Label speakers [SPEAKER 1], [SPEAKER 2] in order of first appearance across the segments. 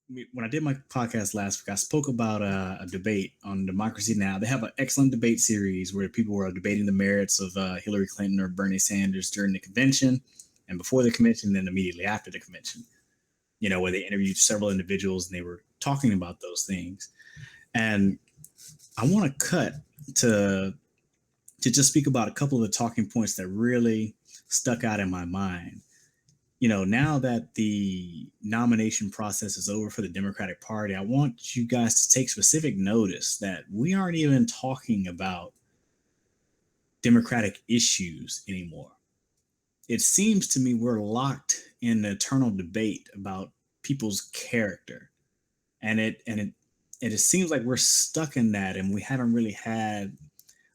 [SPEAKER 1] when I did my podcast last week, I spoke about a debate on Democracy Now. They have an excellent debate series where people were debating the merits of Hillary Clinton or Bernie Sanders during the convention and before the convention, and then immediately after the convention. Where they interviewed several individuals and they were talking about those things. And I want to cut to just speak about a couple of the talking points that really stuck out in my mind. Now that the nomination process is over for the Democratic Party, I want you guys to take specific notice that we aren't even talking about Democratic issues anymore. It seems to me we're locked in an eternal debate about people's character. And it seems like we're stuck in that, and we haven't really had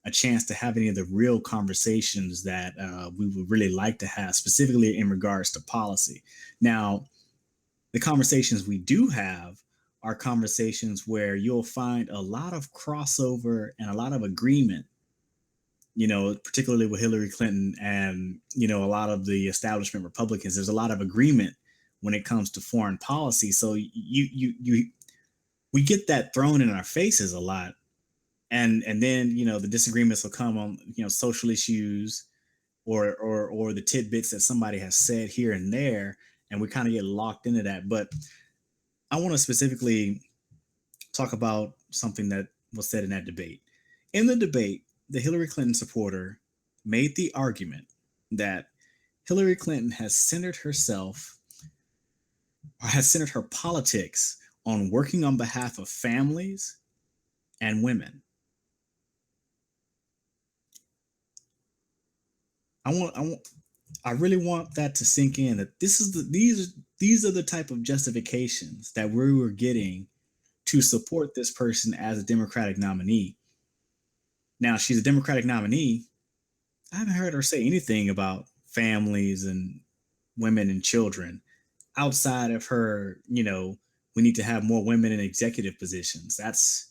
[SPEAKER 1] a chance to have any of the real conversations that we would really like to have, specifically in regards to policy. Now, the conversations we do have are conversations where you'll find a lot of crossover and a lot of agreement, particularly with Hillary Clinton and, a lot of the establishment Republicans. There's a lot of agreement when it comes to foreign policy. So we get that thrown in our faces a lot. And then the disagreements will come on social issues or the tidbits that somebody has said here and there, and we kind of get locked into that. But I want to specifically talk about something that was said in that debate. In the debate, the Hillary Clinton supporter made the argument that Hillary Clinton has centered her politics on working on behalf of families and women. I really want that to sink in, that these are the type of justifications that we were getting to support this person as a Democratic nominee. Now, she's a Democratic nominee. I haven't heard her say anything about families and women and children outside of her, we need to have more women in executive positions. That's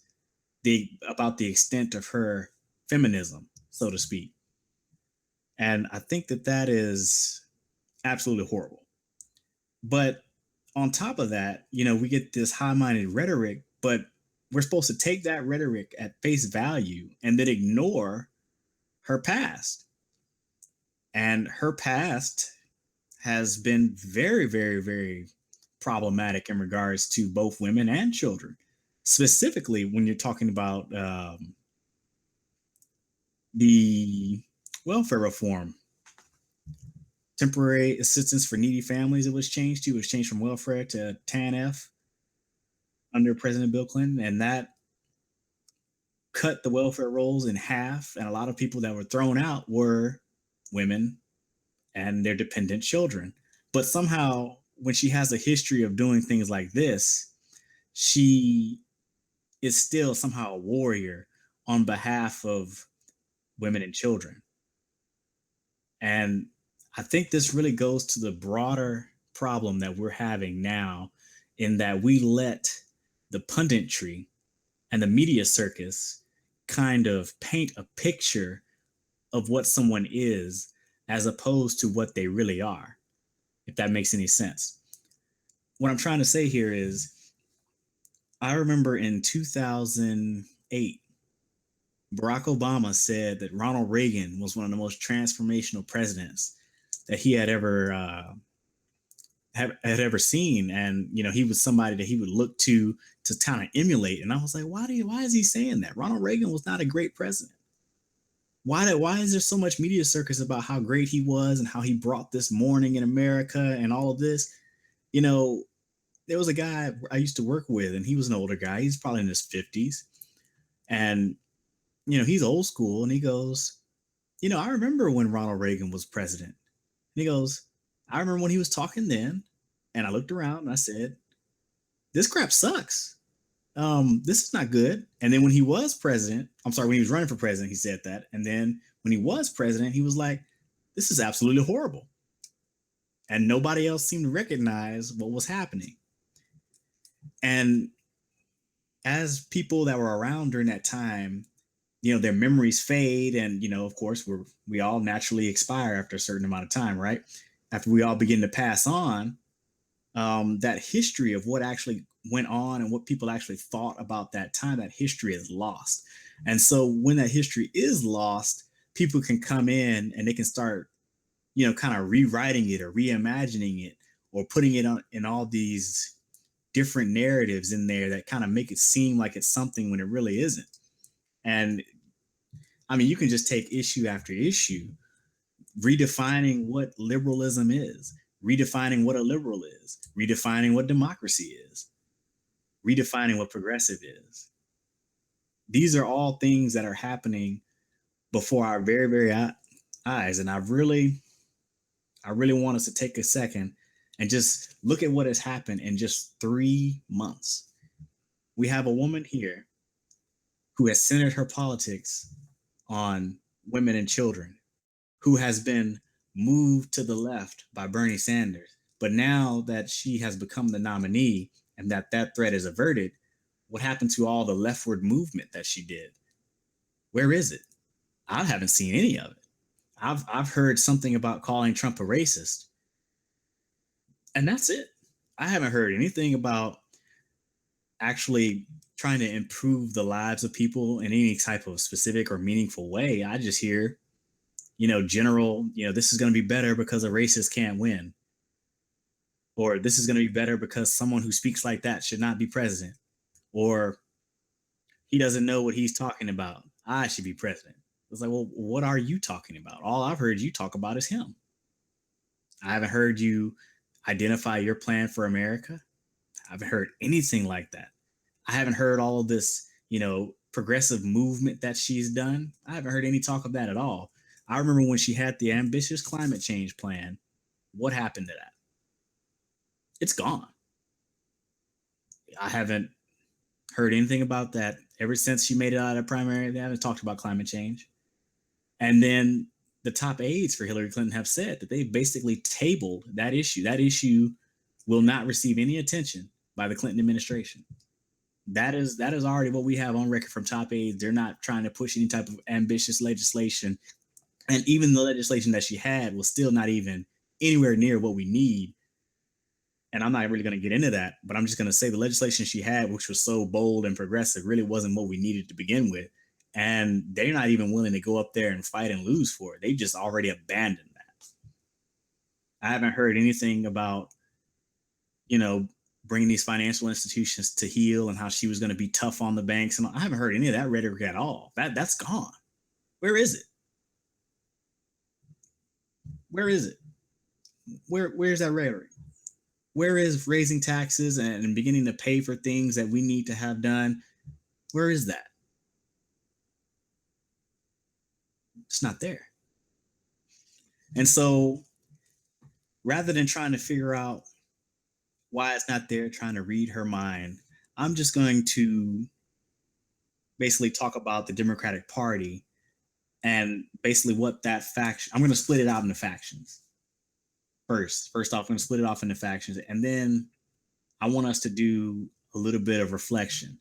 [SPEAKER 1] about the extent of her feminism, so to speak. And I think that is absolutely horrible. But on top of that, we get this high-minded rhetoric, but we're supposed to take that rhetoric at face value and then ignore her past. And her past has been very, very, very problematic in regards to both women and children. Specifically, when you're talking about the welfare reform, temporary assistance for needy families, it was changed to. It was changed from welfare to TANF under President Bill Clinton, and that cut the welfare rolls in half. And a lot of people that were thrown out were women and their dependent children. But somehow, when she has a history of doing things like this, she is still somehow a warrior on behalf of women and children. And I think this really goes to the broader problem that we're having now, in that we let the punditry and the media circus kind of paint a picture of what someone is as opposed to what they really are, if that makes any sense. What I'm trying to say here is, I remember in 2008, Barack Obama said that Ronald Reagan was one of the most transformational presidents that he had ever seen, and he was somebody that he would look to kind of emulate. And I was like, why is he saying that? Ronald Reagan was not a great president. Why is there so much media circus about how great he was and how he brought this morning in America and all of this? There was a guy I used to work with, and he was an older guy. He's probably in his 50s, and he's old school, and he goes, I remember when Ronald Reagan was president. And he goes, I remember when he was talking then. And I looked around and I said, this crap sucks. This is not good. And then when he was president, when he was running for president, he said that. And then when he was president, he was like, this is absolutely horrible. And nobody else seemed to recognize what was happening. And as people that were around during that time, their memories fade. And, of course, we all naturally expire after a certain amount of time, right? After we all begin to pass on, that history of what actually went on and what people actually thought about that time, that history is lost. And so when that history is lost, people can come in and they can start, kind of rewriting it or reimagining it or putting it on in all these different narratives in there that kind of make it seem like it's something when it really isn't. And I mean, you can just take issue after issue, redefining what liberalism is, redefining what a liberal is, redefining what democracy is, redefining what progressive is. These are all things that are happening before our very, very eyes. And I really want us to take a second and just look at what has happened in just 3 months. We have a woman here who has centered her politics on women and children, who has been moved to the left by Bernie Sanders. But now that she has become the nominee and that threat is averted, what happened to all the leftward movement that she did? Where is it? I haven't seen any of it. I've heard something about calling Trump a racist, and that's it. I haven't heard anything about actually trying to improve the lives of people in any type of specific or meaningful way. I just hear, general, this is going to be better because a racist can't win, or this is going to be better because someone who speaks like that should not be president, or he doesn't know what he's talking about. I should be president. It's like, well, what are you talking about? All I've heard you talk about is him. I haven't heard you identify your plan for America. I haven't heard anything like that. I haven't heard all of this, progressive movement that she's done. I haven't heard any talk of that at all. I remember when she had the ambitious climate change plan. What happened to that? It's gone. I haven't heard anything about that ever since she made it out of the primary. They haven't talked about climate change. And then the top aides for Hillary Clinton have said that they've basically tabled that issue. That issue will not receive any attention by the Clinton administration. That is already what we have on record from top aides. They're not trying to push any type of ambitious legislation. And even the legislation that she had was still not even anywhere near what we need. And I'm not really going to get into that, but I'm just going to say the legislation she had, which was so bold and progressive, really wasn't what we needed to begin with. And they're not even willing to go up there and fight and lose for it. They just already abandoned that. I haven't heard anything about, bringing these financial institutions to heel and how she was going to be tough on the banks. And I haven't heard any of that rhetoric at all. That's gone. Where is it? Where is it? Where's that rhetoric? Where is raising taxes and beginning to pay for things that we need to have done? Where is that? It's not there. And so rather than trying to figure out why it's not there, trying to read her mind, I'm just going to basically talk about the Democratic Party and basically what that faction, I'm going to split it out into factions. First off, I'm going to split it off into factions. And then I want us to do a little bit of reflection.